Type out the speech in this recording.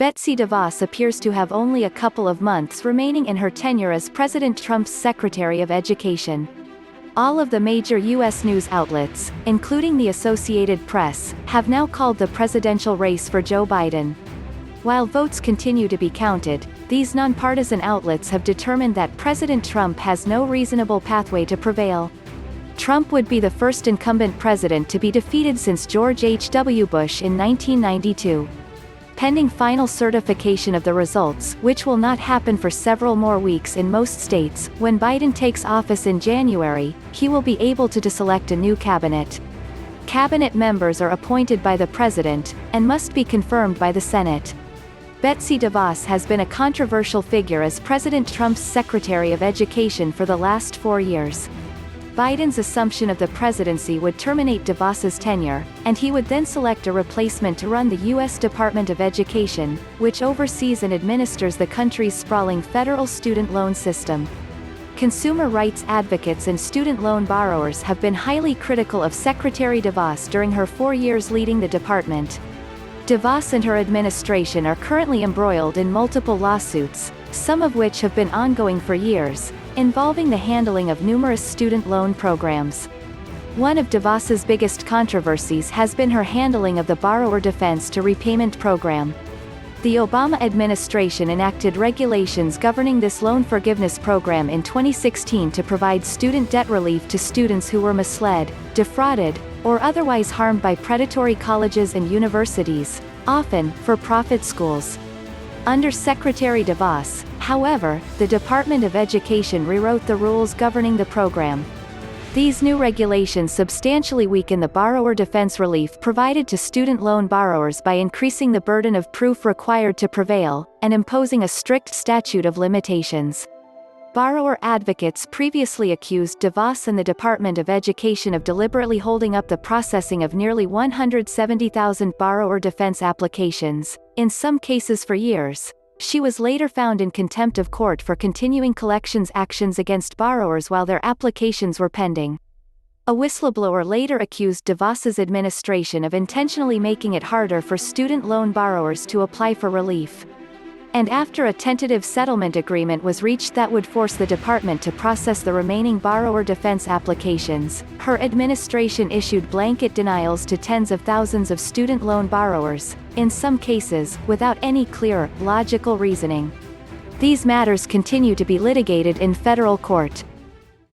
Betsy DeVos appears to have only a couple of months remaining in her tenure as President Trump's Secretary of Education. All of the major U.S. news outlets, including the Associated Press, have now called the presidential race for Joe Biden. While votes continue to be counted, these nonpartisan outlets have determined that President Trump has no reasonable pathway to prevail. Trump would be the first incumbent president to be defeated since George H.W. Bush in 1992. Pending final certification of the results, which will not happen for several more weeks in most states, when Biden takes office in January, he will be able to select a new cabinet. Cabinet members are appointed by the president, and must be confirmed by the Senate. Betsy DeVos has been a controversial figure as President Trump's Secretary of Education for the last 4 years. Biden's assumption of the presidency would terminate DeVos's tenure, and he would then select a replacement to run the U.S. Department of Education, which oversees and administers the country's sprawling federal student loan system. Consumer rights advocates and student loan borrowers have been highly critical of Secretary DeVos during her 4 years leading the department. DeVos and her administration are currently embroiled in multiple lawsuits, some of which have been ongoing for years, involving the handling of numerous student loan programs. One of DeVos's biggest controversies has been her handling of the borrower defense to repayment program. The Obama administration enacted regulations governing this loan forgiveness program in 2016 to provide student debt relief to students who were misled, defrauded, or otherwise harmed by predatory colleges and universities, often for-profit schools. Under Secretary DeVos, however, the Department of Education rewrote the rules governing the program. These new regulations substantially weaken the borrower defense relief provided to student loan borrowers by increasing the burden of proof required to prevail, and imposing a strict statute of limitations. Borrower advocates previously accused DeVos and the Department of Education of deliberately holding up the processing of nearly 170,000 borrower defense applications, in some cases for years. She was later found in contempt of court for continuing collections actions against borrowers while their applications were pending. A whistleblower later accused DeVos's administration of intentionally making it harder for student loan borrowers to apply for relief. And after a tentative settlement agreement was reached that would force the department to process the remaining borrower defense applications, her administration issued blanket denials to tens of thousands of student loan borrowers, in some cases, without any clear, logical reasoning. These matters continue to be litigated in federal court.